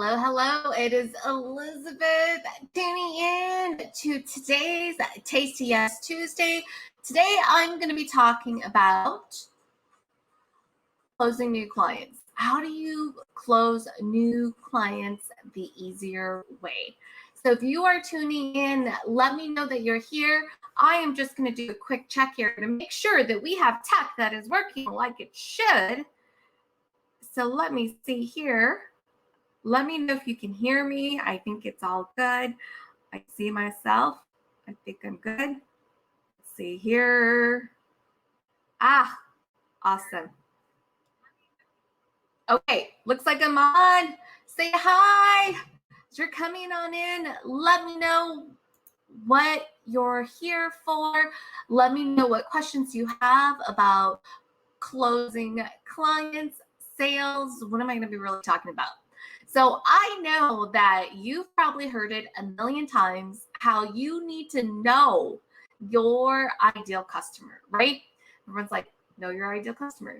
Hello, hello. It is Elizabeth tuning in to today's Tasty Yes Tuesday. Today, I'm going to be talking about closing new clients. How do you close new clients the easier way? So if you are tuning in, let me know that you're here. I am just going to do a quick check here to make sure that we have tech that is working like it should. So let me see here. Let me know if you can hear me. I think it's all good. I see myself. I think I'm good. Let's see here. Awesome. Okay, looks like I'm on. Say hi. As you're coming on in, let me know what you're here for. Let me know what questions you have about closing clients, sales. What am I going to be really talking about? So I know that you've probably heard it a million times how you need to know your ideal customer, right? Everyone's like, know your ideal customer,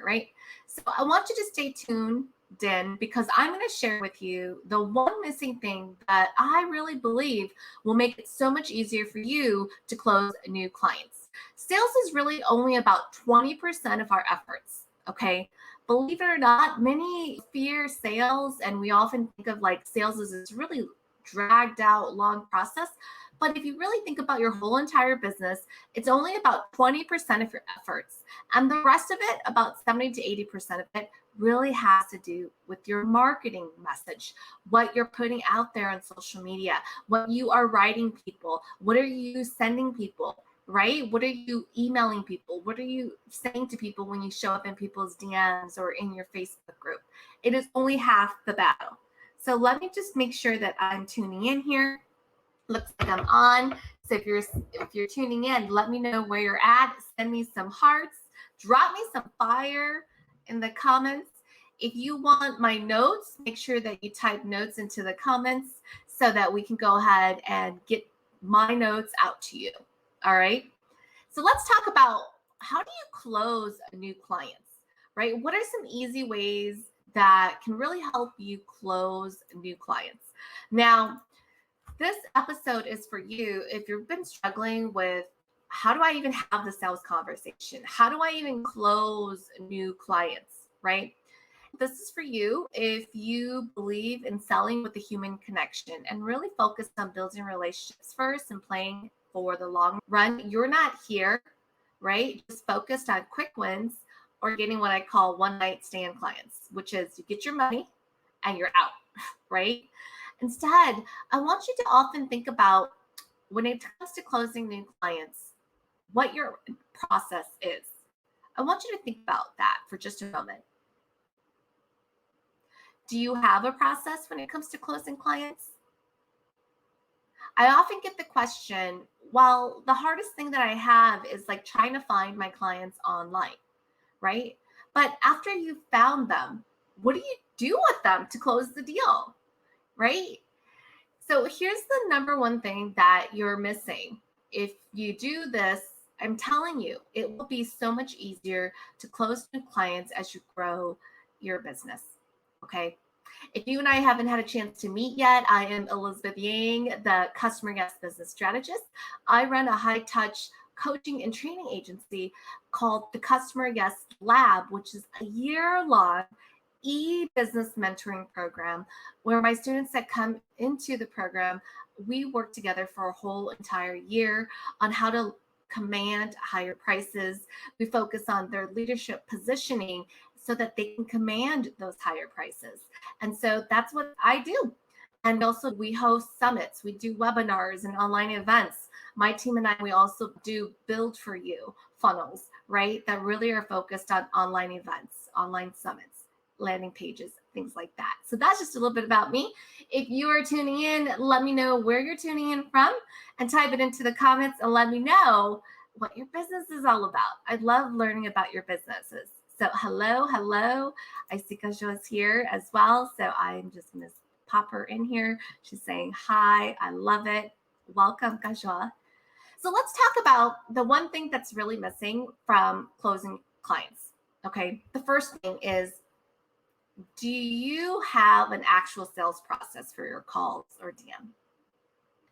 right? So I want you to stay tuned in because I'm going to share with you the one missing thing that I really believe will make it so much easier for you to close new clients. Sales is really only about 20% of our efforts, okay? Believe it or not, many fear sales, and we often think of like sales as this really dragged out, long process. But if you really think about your whole entire business, it's only about 20% of your efforts. And the rest of it, about 70 to 80% of it, really has to do with your marketing message, what you're putting out there on social media, what you are writing people, what are you sending people, right? What are you emailing people? What are you saying to people when you show up in people's DMs or in your Facebook group? It is only half the battle. So let me just make sure that I'm tuning in here. Looks like I'm on. So if you're tuning in, let me know where you're at. Send me some hearts. Drop me some fire in the comments. If you want my notes, make sure that you type notes into the comments so that we can go ahead and get my notes out to you. All right. So let's talk about how do you close new clients, right? What are some easy ways that can really help you close new clients? Now, this episode is for you if you've been struggling with how do I even have the sales conversation? How do I even close new clients, right? This is for you if you believe in selling with the human connection and really focus on building relationships first and playing for the long run. You're not here, right? Just focused on quick wins or getting what I call one night stand clients, which is you get your money and you're out, right? Instead, I want you to often think about when it comes to closing new clients, what your process is. I want you to think about that for just a moment. Do you have a process when it comes to closing clients? I often get the question, well, the hardest thing that I have is like trying to find my clients online, right? But after you've found them, what do you do with them to close the deal, right? So here's the number one thing that you're missing. If you do this, I'm telling you, it will be so much easier to close new clients as you grow your business. Okay. If you and I haven't had a chance to meet yet, I am Elizabeth Yang, the Customer Yes Business Strategist. I run a high touch coaching and training agency called the Customer Yes Lab, which is a year-long e-business mentoring program where my students that come into the program, we work together for a whole entire year on how to command higher prices. We focus on their leadership positioning so that they can command those higher prices. And so that's what I do. And also we host summits, we do webinars and online events. My team and I, we also do build for you funnels, right? That really are focused on online events, online summits, landing pages, things like that. So that's just a little bit about me. If you are tuning in, let me know where you're tuning in from and type it into the comments and let me know what your business is all about. I love learning about your businesses. So hello. I see Kajwa is here as well. So I'm just going to pop her in here. She's saying hi. I love it. Welcome, Kajwa. So let's talk about the one thing that's really missing from closing clients. Okay. The first thing is do you have an actual sales process for your calls or DM?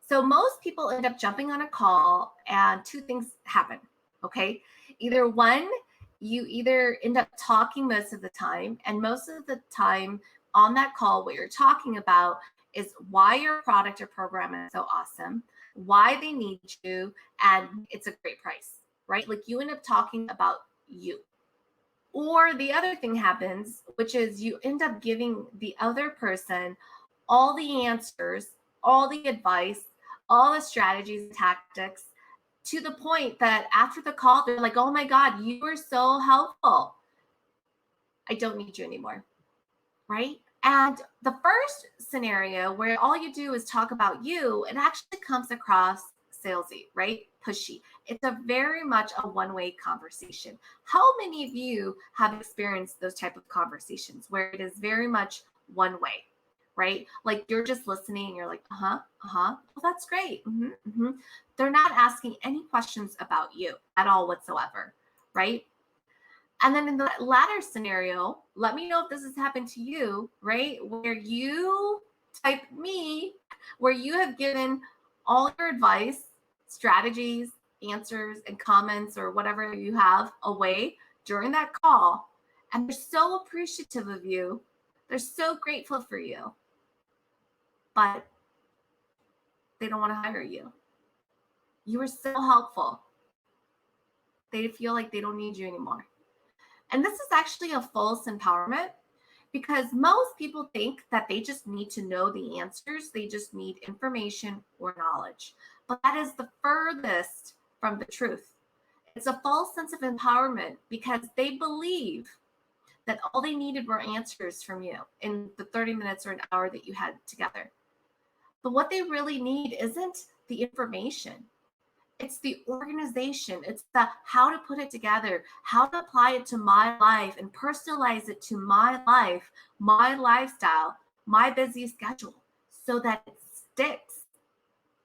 So most people end up jumping on a call and two things happen. Okay. Either one, you either end up talking most of the time, and most of the time on that call, what you're talking about is why your product or program is so awesome, why they need you, and it's a great price, right? Like you end up talking about you. Or the other thing happens, which is you end up giving the other person all the answers, all the advice, all the strategies and tactics, to the point that after the call, they're like, oh my God, you were so helpful. I don't need you anymore. Right. And the first scenario where all you do is talk about you, it actually comes across salesy, right? Pushy. It's a very much a one-way conversation. How many of you have experienced those type of conversations where it is very much one way, right? Like you're just listening and you're like, well, that's great. They're not asking any questions about you at all whatsoever, right? And then in the latter scenario, let me know if this has happened to you, right? Where you type me, where you have given all your advice, strategies, answers, and comments, or whatever you have away during that call. And they're so appreciative of you. They're so grateful for you. But they don't want to hire you. You were so helpful. They feel like they don't need you anymore. And this is actually a false empowerment, because most people think that they just need to know the answers. They just need information or knowledge. But that is the furthest from the truth. It's a false sense of empowerment because they believe that all they needed were answers from you in the 30 minutes or an hour that you had together. But what they really need isn't the information. It's the organization. It's the how to put it together, how to apply it to my life and personalize it to my life, my lifestyle, my busy schedule so that it sticks.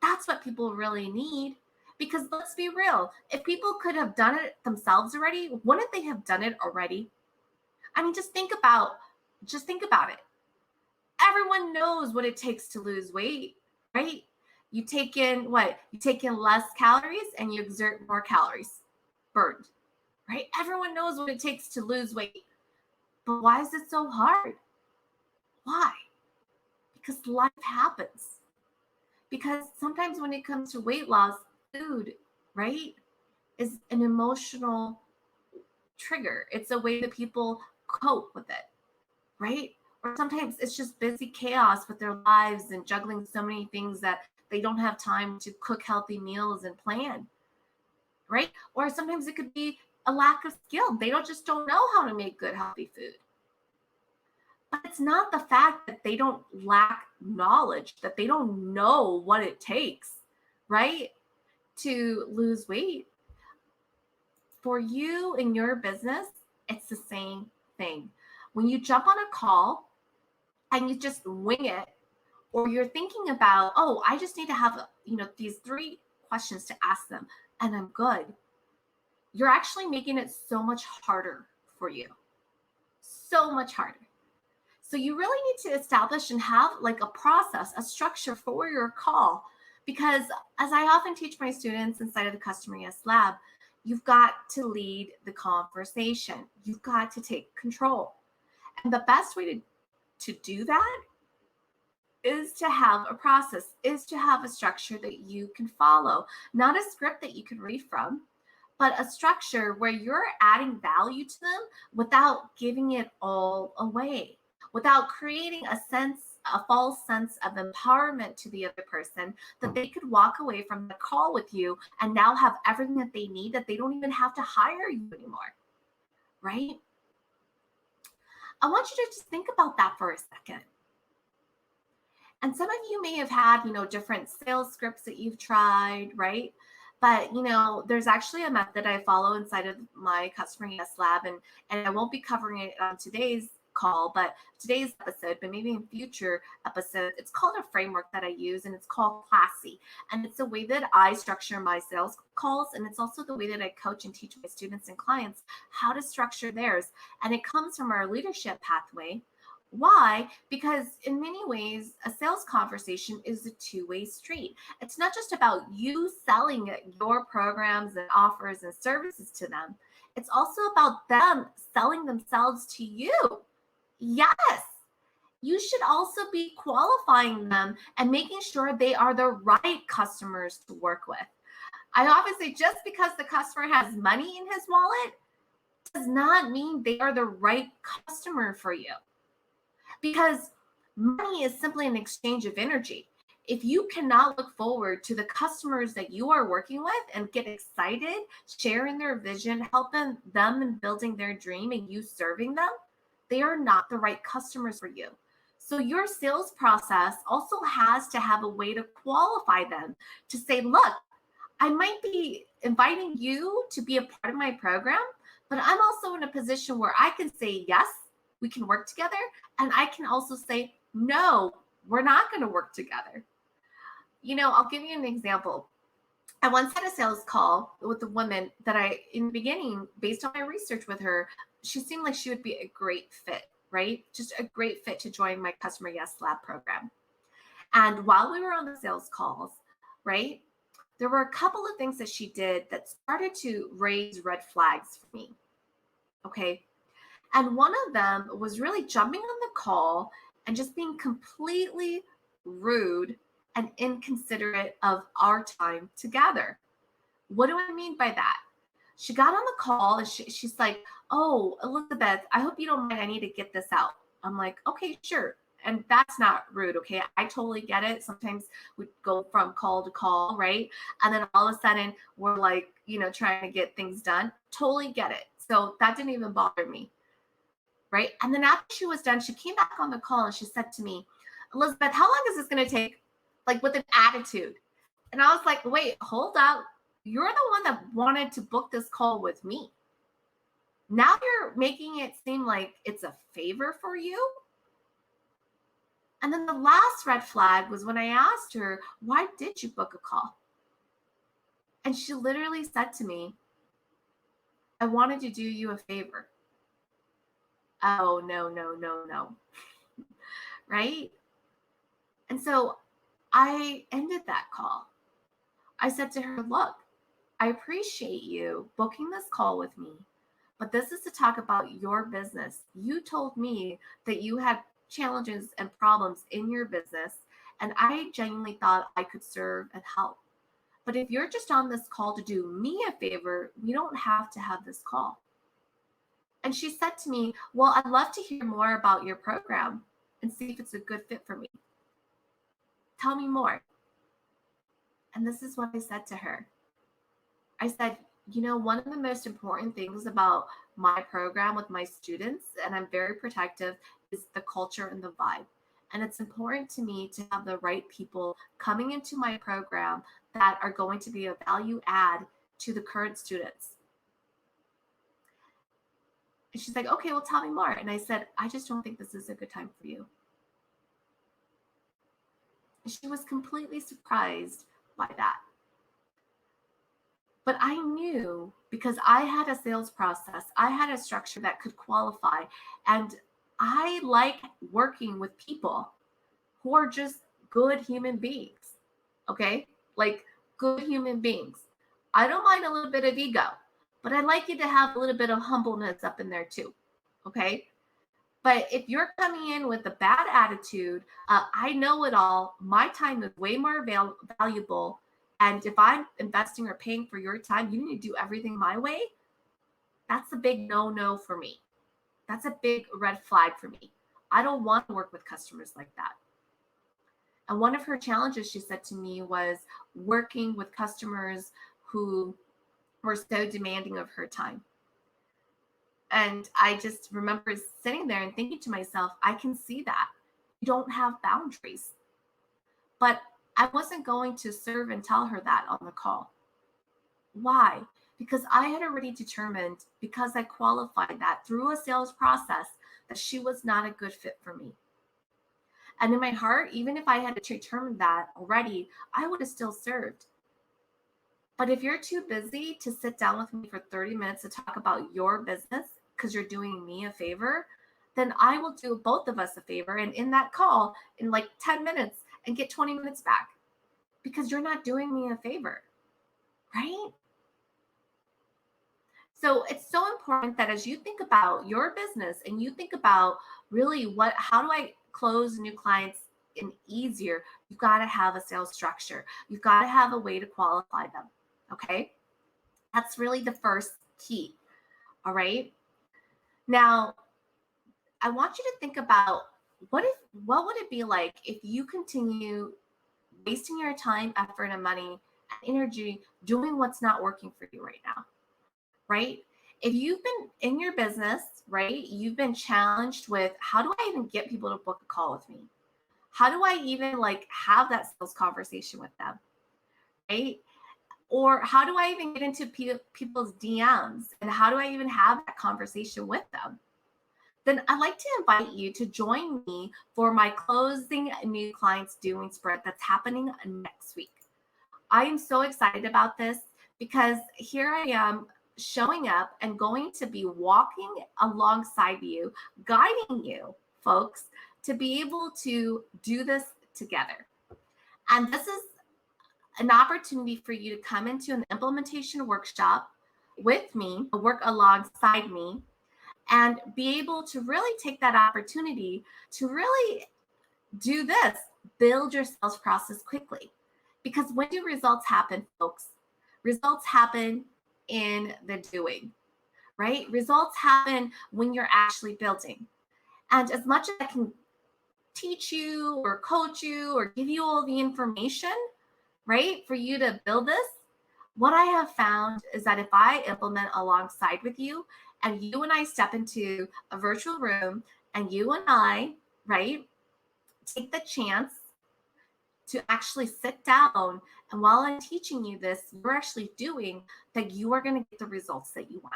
That's what people really need. Because let's be real, if people could have done it themselves already, wouldn't they have done it already? I mean, just think about it. Everyone knows what it takes to lose weight, right? You take in what? You take in less calories and you exert more calories burned, right? Everyone knows what it takes to lose weight. But why is it so hard? Why? Because life happens. Because sometimes when it comes to weight loss, food, right, is an emotional trigger. It's a way that people cope with it, right? Or sometimes it's just busy chaos with their lives and juggling so many things that they don't have time to cook healthy meals and plan, right? Or sometimes it could be a lack of skill. They don't know how to make good healthy food. But it's not the fact that they don't lack knowledge, that they don't know what it takes, right, to lose weight. For you in your business, it's the same thing. When you jump on a call and you just wing it, or you're thinking about, oh, I just need to have, these 3 questions to ask them and I'm good. You're actually making it so much harder for you. So much harder. So you really need to establish and have like a process, a structure for your call. Because as I often teach my students inside of the Customer Yes Lab, you've got to lead the conversation. You've got to take control. And the best way to do that is to have a process, is to have a structure that you can follow, not a script that you can read from, but a structure where you're adding value to them without giving it all away, without creating a false sense of empowerment to the other person, that they could walk away from the call with you and now have everything that they need, that they don't even have to hire you anymore, right? I want you to just think about that for a second. And some of you may have had, different sales scripts that you've tried, right? But, there's actually a method I follow inside of my Customer Yes Lab, and I won't be covering it on today's call, but today's episode, but maybe in future episodes. It's called a framework that I use, and it's called Classy. And it's the way that I structure my sales calls, and it's also the way that I coach and teach my students and clients how to structure theirs. And it comes from our leadership pathway, Why? Because in many ways, a sales conversation is a two-way street. It's not just about you selling your programs and offers and services to them. It's also about them selling themselves to you. Yes. You should also be qualifying them and making sure they are the right customers to work with. I often say just because the customer has money in his wallet does not mean they are the right customer for you, because money is simply an exchange of energy. If you cannot look forward to the customers that you are working with and get excited, sharing their vision, helping them in building their dream, and you serving them, they are not the right customers for you. So your sales process also has to have a way to qualify them, to say, look, I might be inviting you to be a part of my program, but I'm also in a position where I can say, yes, we can work together. And I can also say, no, we're not going to work together. I'll give you an example. I once had a sales call with a woman that in the beginning, based on my research with her, she seemed like she would be a great fit, right? Just a great fit to join my Customer Yes Lab program. And while we were on the sales calls, right, there were a couple of things that she did that started to raise red flags for me. Okay. And one of them was really jumping on the call and just being completely rude and inconsiderate of our time together. What do I mean by that? She got on the call and she's like, "Oh, Elizabeth, I hope you don't mind. I need to get this out." I'm like, "Okay, sure." And that's not rude. Okay. I totally get it. Sometimes we go from call to call, right? And then all of a sudden we're like, trying to get things done. Totally get it. So that didn't even bother me. Right. And then after she was done, she came back on the call and she said to me, "Elizabeth, how long is this going to take?" Like with an attitude. And I was like, "Wait, hold up. You're the one that wanted to book this call with me. Now you're making it seem like it's a favor for you." And then the last red flag was when I asked her, "Why did you book a call?" And she literally said to me, "I wanted to do you a favor." Oh, no, no, no, no. Right. And so I ended that call. I said to her, "Look, I appreciate you booking this call with me, but this is to talk about your business. You told me that you had challenges and problems in your business, and I genuinely thought I could serve and help. But if you're just on this call to do me a favor, we don't have to have this call." And she said to me, "Well, I'd love to hear more about your program and see if it's a good fit for me. Tell me more." And this is what I said to her. I said, one of the most important things about my program with my students, and I'm very protective, is the culture and the vibe. And it's important to me to have the right people coming into my program that are going to be a value add to the current students. And she's like, "Okay, well, tell me more." And I said, "I just don't think this is a good time for you." And she was completely surprised by that. But I knew, because I had a sales process, I had a structure that could qualify. And I like working with people who are just good human beings. Okay. Like good human beings. I don't mind a little bit of ego, but I'd like you to have a little bit of humbleness up in there too. Okay. But if you're coming in with a bad attitude, I know it all. My time is way more valuable. And if I'm investing or paying for your time, you need to do everything my way. That's a big no for me. That's a big red flag for me. I don't want to work with customers like that. And one of her challenges, she said to me, was working with customers who were so demanding of her time. And I just remember sitting there and thinking to myself, I can see that. You don't have boundaries. But I wasn't going to serve and tell her that on the call. Why? Because I had already determined, because I qualified that through a sales process, that she was not a good fit for me. And in my heart, even if I had determined that already, I would have still served. But if you're too busy to sit down with me for 30 minutes to talk about your business because you're doing me a favor, then I will do both of us a favor and in that call in like 10 minutes and get 20 minutes back because you're not doing me a favor, right? So it's so important that as you think about your business and you think about really how do I close new clients in easier, you've got to have a sales structure. You've got to have a way to qualify them. Okay. That's really the first key. All right. Now, I want you to think about what would it be like if you continue wasting your time, effort, and money and energy doing what's not working for you right now, right? If you've been in your business, right, you've been challenged with how do I even get people to book a call with me? How do I even like have that sales conversation with them, right? Or how do I even get into people's DMs and how do I even have that conversation with them? Then I'd like to invite you to join me for my closing new clients doing sprint that's happening next week. I am so excited about this because here I am showing up and going to be walking alongside you, guiding you, folks, to be able to do this together. And this is an opportunity for you to come into an implementation workshop with me, work alongside me, and be able to really take that opportunity to really do this, build your sales process quickly. Because when do results happen, folks? Results happen in the doing, right? Results happen when you're actually building. And as much as I can teach you or coach you or give you all the information, right, for you to build this, what I have found is that if I implement alongside with you and you and I step into a virtual room and you and I, right, take the chance to actually sit down and while I'm teaching you this, you're actually doing that, you are going to get the results that you want.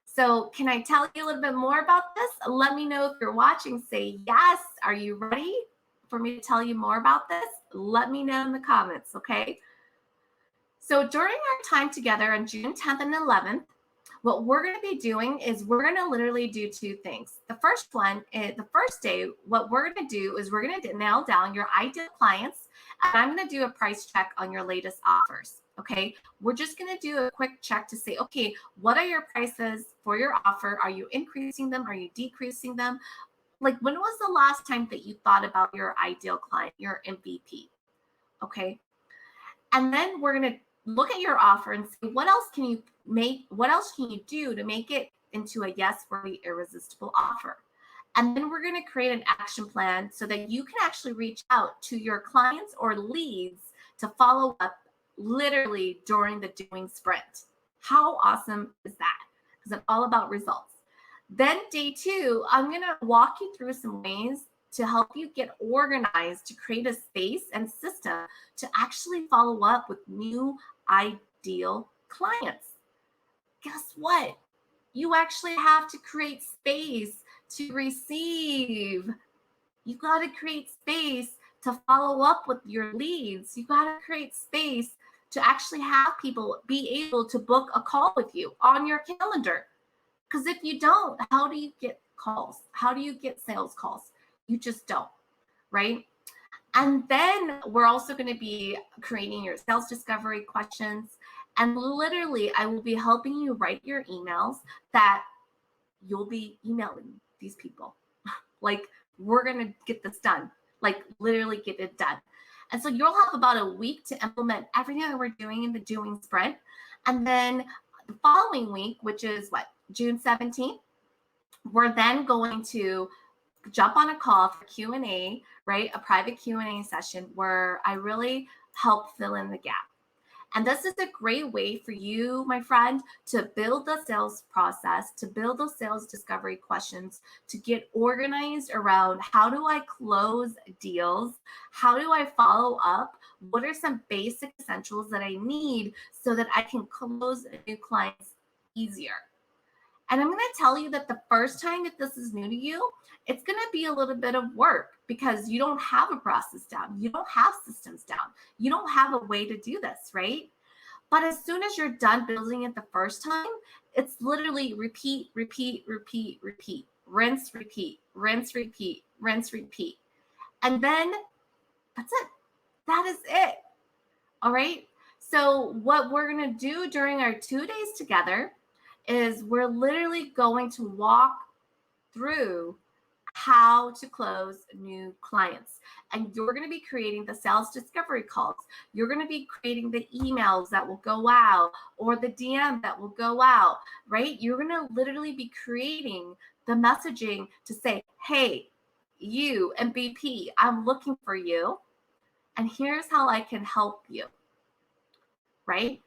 So can I tell you a little bit more about this? Let me know if you're watching. Say yes. Are you ready for me to tell you more about this? Let me know in the comments, okay? So during our time together on June 10th and 11th, what we're going to be doing is we're going to literally do two things. The first one, the first day, what we're going to do is we're going to nail down your ideal clients, and I'm going to do a price check on your latest offers. Okay, we're just going to do a quick check to say, okay, what are your prices for your offer? Are you increasing them? Are you decreasing them? Like, when was the last time that you thought about your ideal client, your MVP? Okay, and then we're going to look at your offer and see what else can you make, what else can you do to make it into a yes-worthy, irresistible offer. And then we're going to create an action plan so that you can actually reach out to your clients or leads to follow up literally during the doing sprint. How awesome is that? Because I'm all about results. Then day 2, I'm going to walk you through some ways to help you get organized, to create a space and system to actually follow up with new ideal clients. Guess what? You actually have to create space to receive. You got to create space to follow up with your leads. You got to create space to actually have people be able to book a call with you on your calendar. Because if you don't, how do you get calls? How do you get sales calls? You just don't, right? And then we're also going to be creating your sales discovery questions. And literally, I will be helping you write your emails that you'll be emailing these people. Like, we're going to get this done, like literally get it done. And so you'll have about a week to implement everything that we're doing in the doing sprint. And then the following week, which is what, June 17th, we're then going to jump on a call for Q&A, right? A private Q&A session where I really help fill in the gap. And this is a great way for you, my friend, to build the sales process, to build those sales discovery questions, to get organized around how do I close deals? How do I follow up? What are some basic essentials that I need so that I can close new clients easier? And I'm going to tell you that the first time that this is new to you, it's going to be a little bit of work because you don't have a process down. You don't have systems down. You don't have a way to do this, right? But as soon as you're done building it the first time, it's literally repeat, repeat, repeat, repeat. rinse, repeat, rinse, repeat, rinse, repeat. And then that's it. That is it. All right. So what we're going to do during our 2 days together is we're literally going to walk through how to close new clients. And you're going to be creating the sales discovery calls. You're going to be creating the emails that will go out or the DM that will go out, right? You're going to literally be creating the messaging to say, hey, you MVP, I'm looking for you. And here's how I can help you, right?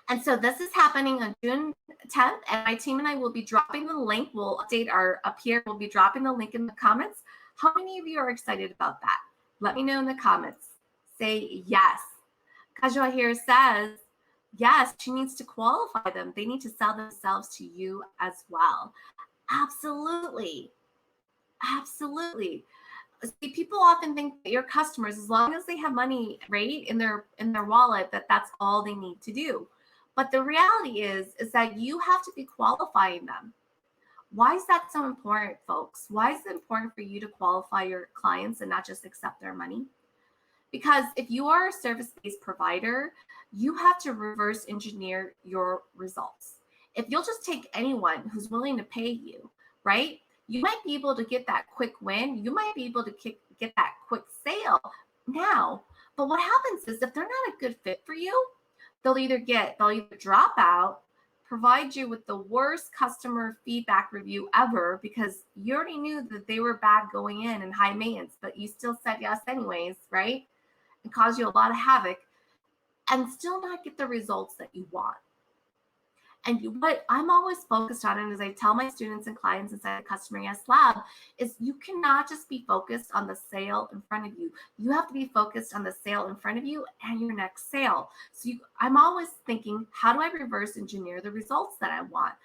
And so this is happening on June 10th, and my team and I will be dropping the link. We'll update our up here. We'll be dropping the link in the comments. How many of you are excited about that? Let me know in the comments. Say yes. Kajwa here says, yes, she needs to qualify them. They need to sell themselves to you as well. Absolutely. Absolutely. See, people often think that your customers, as long as they have money, right, in their wallet, that's all they need to do. But the reality is that you have to be qualifying them. Why is that so important, folks? Why is it important for you to qualify your clients and not just accept their money? Because if you are a service-based provider, you have to reverse engineer your results. If you'll just take anyone who's willing to pay you, right? You might be able to get that quick win. You might be able to get that quick sale now. But what happens is if they're not a good fit for you, they'll either drop out, provide you with the worst customer feedback review ever because you already knew that they were bad going in and high maintenance, but you still said yes anyways, right? And cause you a lot of havoc and still not get the results that you want. And what I'm always focused on, and as I tell my students and clients inside the Customer Yes Lab, is you cannot just be focused on the sale in front of you. You have to be focused on the sale in front of you and your next sale. So I'm always thinking, how do I reverse engineer the results that I want,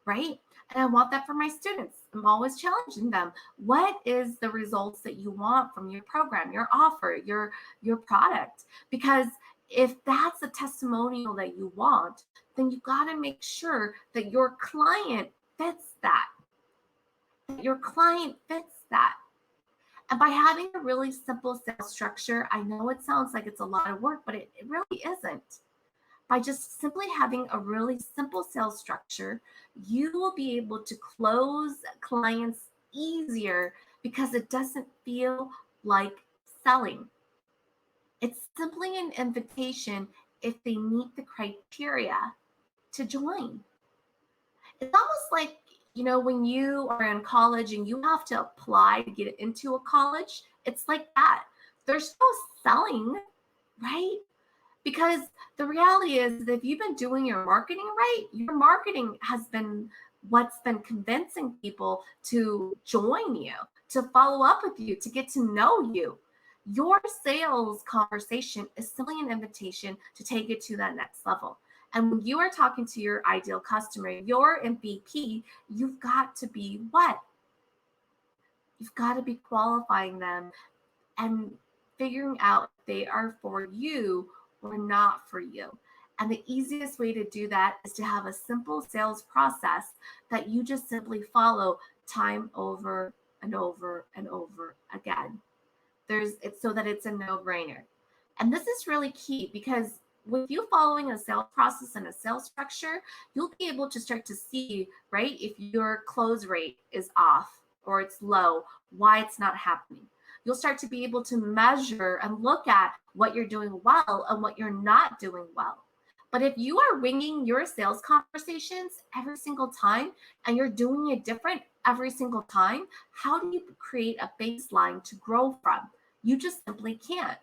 right? And I want that for my students. I'm always challenging them. What is the results that you want from your program, your offer, your product? Because if that's a testimonial that you want, then you got to make sure that your client fits that. Your client fits that. And by having a really simple sales structure, I know it sounds like it's a lot of work, but it really isn't. By just simply having a really simple sales structure, you will be able to close clients easier because it doesn't feel like selling. It's simply an invitation if they meet the criteria to join. It's almost like, when you are in college and you have to apply to get into a college, it's like that. There's no selling, right? Because the reality is that if you've been doing your marketing right, your marketing has been what's been convincing people to join you, to follow up with you, to get to know you. Your sales conversation is simply an invitation to take it to that next level. And when you are talking to your ideal customer, your MVP, you've got to be what? You've got to be qualifying them and figuring out if they are for you or not for you. And the easiest way to do that is to have a simple sales process that you just simply follow time over and over and over again. It's so that it's a no-brainer. And this is really key because with you following a sales process and a sales structure, you'll be able to start to see, right, if your close rate is off or it's low, why it's not happening. You'll start to be able to measure and look at what you're doing well and what you're not doing well. But if you are winging your sales conversations every single time and you're doing it different every single time, how do you create a baseline to grow from? You just simply can't.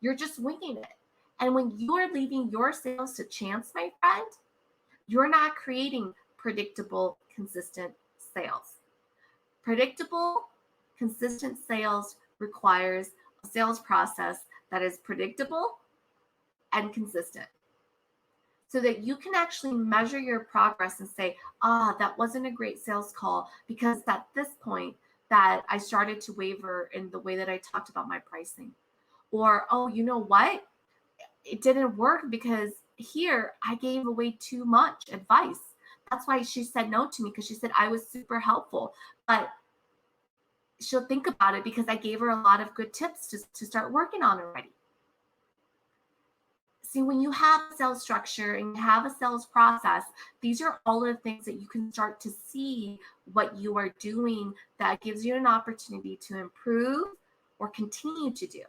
You're just winging it. And when you are leaving your sales to chance, my friend, you're not creating predictable, consistent sales. Predictable, consistent sales requires a sales process that is predictable and consistent so that you can actually measure your progress and say, that wasn't a great sales call because at this point that I started to waver in the way that I talked about my pricing. Or, you know what? It didn't work because here I gave away too much advice. That's why she said no to me, because she said I was super helpful. But she'll think about it because I gave her a lot of good tips to start working on already. See, when you have a sales structure and you have a sales process, these are all of the things that you can start to see what you are doing that gives you an opportunity to improve or continue to do.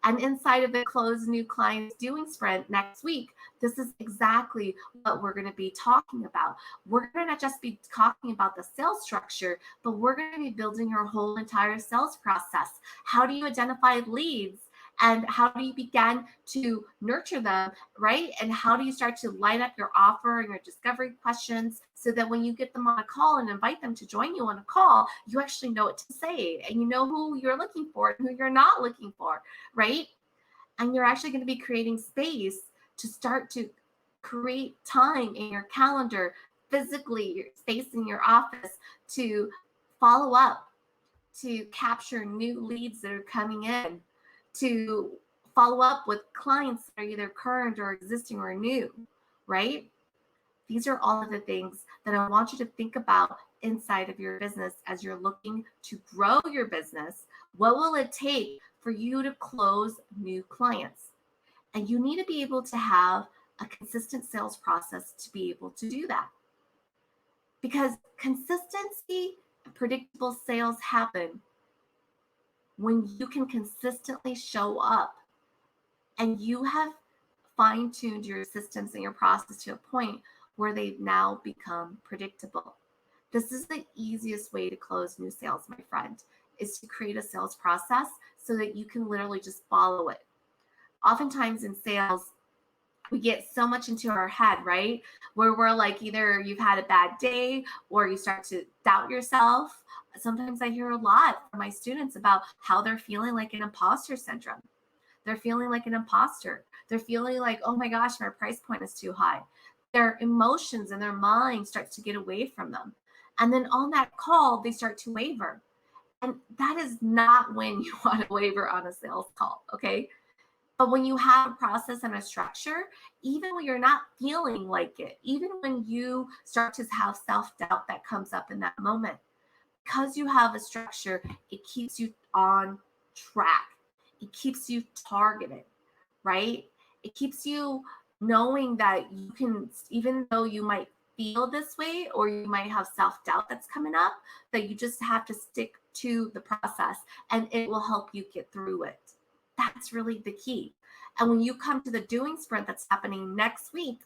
And inside of the Close New Clients Doing Sprint next week, this is exactly what we're going to be talking about. We're going to not just be talking about the sales structure, but we're going to be building your whole entire sales process. How do you identify leads? And how do you begin to nurture them, right? And how do you start to line up your offer and your discovery questions so that when you get them on a call and invite them to join you on a call, you actually know what to say and you know who you're looking for and who you're not looking for, right? And you're actually going to be creating space to start to create time in your calendar, physically, your space in your office to follow up, to capture new leads that are coming in, to follow up with clients that are either current or existing or new, right? These are all of the things that I want you to think about inside of your business as you're looking to grow your business. What will it take for you to close new clients? And you need to be able to have a consistent sales process to be able to do that. Because consistency and predictable sales happen when you can consistently show up and you have fine-tuned your systems and your process to a point where they've now become predictable. This is the easiest way to close new sales, my friend, is to create a sales process so that you can literally just follow it. Oftentimes in sales, we get so much into our head, right? Where we're like, either you've had a bad day or you start to doubt yourself. Sometimes I hear a lot from my students about how they're feeling like an imposter syndrome. They're feeling like an imposter. They're feeling like, oh my gosh, my price point is too high. Their emotions and their mind starts to get away from them. And then on that call, they start to waver. And that is not when you want to waver on a sales call, okay? But when you have a process and a structure, even when you're not feeling like it, even when you start to have self-doubt that comes up in that moment, because you have a structure, it keeps you on track. It keeps you targeted, right? It keeps you knowing that you can, even though you might feel this way or you might have self-doubt that's coming up, that you just have to stick to the process and it will help you get through it. That's really the key. And when you come to the doing sprint that's happening next week,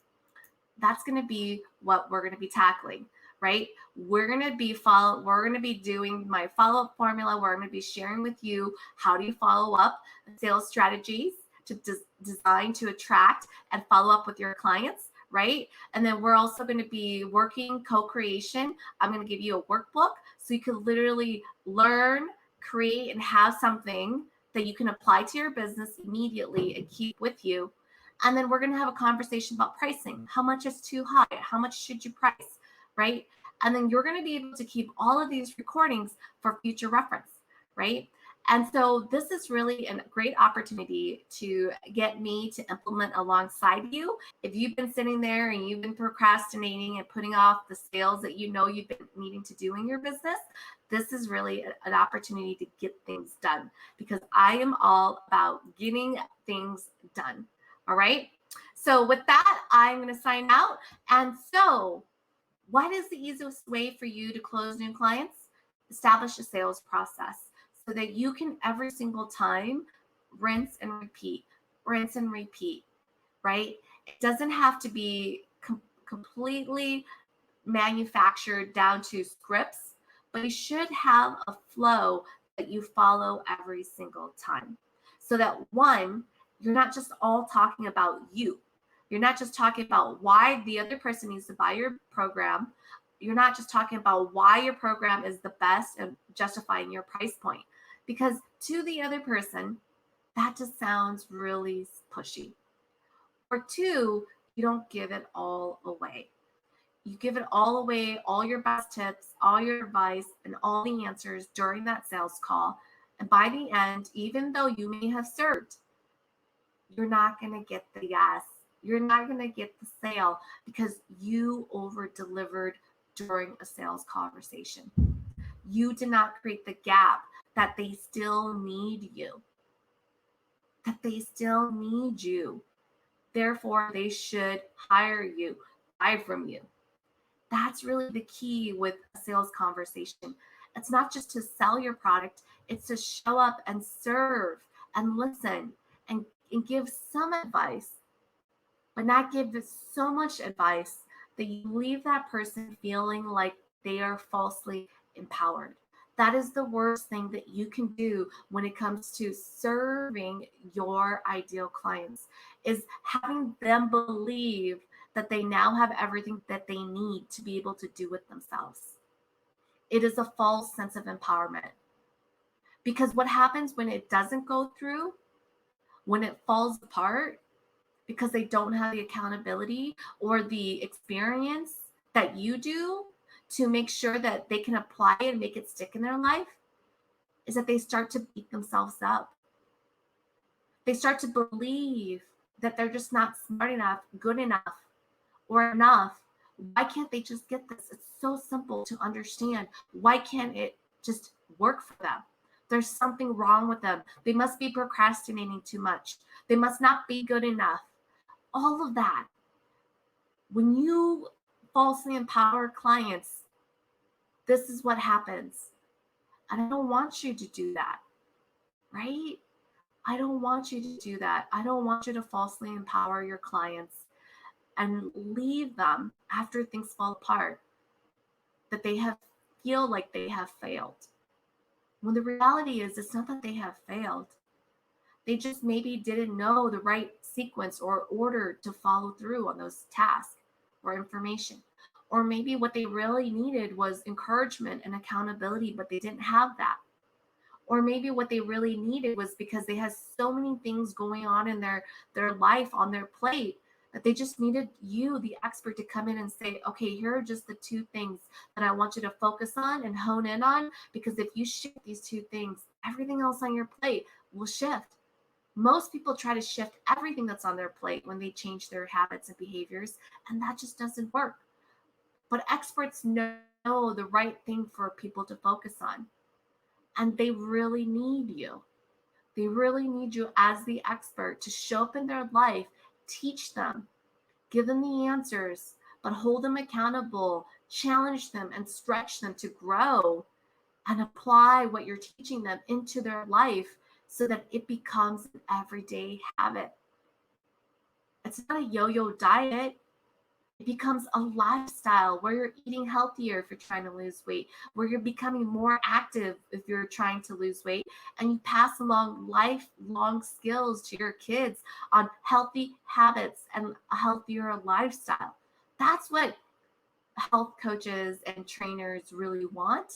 that's going to be what we're going to be tackling, right? We're going to be doing my follow-up formula where I'm going to be sharing with you how do you follow up sales strategies to design to attract and follow up with your clients, right? And then we're also going to be working co-creation. I'm going to give you a workbook so you can literally learn, create, and have something that you can apply to your business immediately and keep with you. And then we're going to have a conversation about pricing. How much is too high? How much should you price, right? And then you're going to be able to keep all of these recordings for future reference, right? And so this is really a great opportunity to get me to implement alongside you. If you've been sitting there and you've been procrastinating and putting off the sales that you know you've been needing to do in your business, this is really an opportunity to get things done because I am all about getting things done. All right. So with that, I'm going to sign out. And so what is the easiest way for you to close new clients? Establish a sales process so that you can every single time rinse and repeat, right? It doesn't have to be completely manufactured down to scripts, but you should have a flow that you follow every single time. So that one, you're not just all talking about you. You're not just talking about why the other person needs to buy your program. You're not just talking about why your program is the best and justifying your price point. Because to the other person, that just sounds really pushy. Or two, you don't give it all away. You give it all away, all your best tips, all your advice, and all the answers during that sales call. And by the end, even though you may have served, you're not going to get the yes. You're not going to get the sale because you over delivered during a sales conversation. You did not create the gap that they still need you, that they still need you. Therefore, they should hire you, buy from you. That's really the key with a sales conversation. It's not just to sell your product, it's to show up and serve and listen and give some advice, but not give so much advice that you leave that person feeling like they are falsely empowered. That is the worst thing that you can do when it comes to serving your ideal clients, is having them believe that they now have everything that they need to be able to do it themselves. It is a false sense of empowerment. Because what happens when it doesn't go through, when it falls apart, because they don't have the accountability or the experience that you do to make sure that they can apply it and make it stick in their life, is that they start to beat themselves up. They start to believe that they're just not smart enough, good enough, or enough. Why can't they just get this? It's so simple to understand. Why can't it just work for them? There's something wrong with them. They must be procrastinating too much. They must not be good enough. All of that. When you falsely empower clients, this is what happens. And I don't want you to do that, right? I don't want you to do that. I don't want you to falsely empower your clients and leave them after things fall apart, that they feel like they have failed. When the reality is, it's not that they have failed. They just maybe didn't know the right sequence or order to follow through on those tasks or information. Or maybe what they really needed was encouragement and accountability, but they didn't have that. Or maybe what they really needed was because they had so many things going on in their life, on their plate, that they just needed you, the expert, to come in and say, okay, here are just the two things that I want you to focus on and hone in on, because if you shift these two things, everything else on your plate will shift. Most people try to shift everything that's on their plate when they change their habits and behaviors, and that just doesn't work. But experts know the right thing for people to focus on, and they really need you. They really need you as the expert to show up in their life, teach them, give them the answers, but hold them accountable, challenge them, and stretch them to grow and apply what you're teaching them into their life so that it becomes an everyday habit. It's not a yo-yo diet. It becomes a lifestyle where you're eating healthier if you're trying to lose weight, where you're becoming more active if you're trying to lose weight, and you pass along lifelong skills to your kids on healthy habits and a healthier lifestyle. That's what health coaches and trainers really want,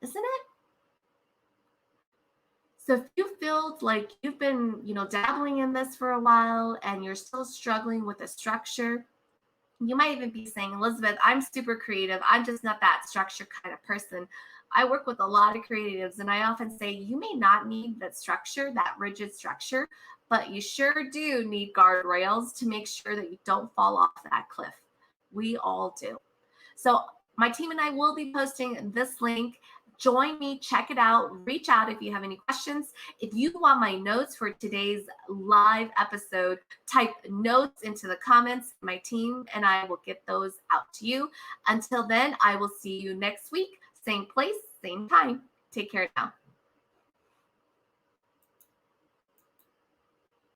isn't it? So if you feel like you've been, dabbling in this for a while and you're still struggling with the structure, you might even be saying, Elizabeth, I'm super creative. I'm just not that structure kind of person. I work with a lot of creatives, and I often say you may not need that structure, that rigid structure, but you sure do need guardrails to make sure that you don't fall off that cliff. We all do. So my team and I will be posting this link. Join me, check it out, reach out if you have any questions. If you want my notes for today's live episode, type notes into the comments. My team and I will get those out to you. Until then, I will see you next week, same place, same time. Take care now.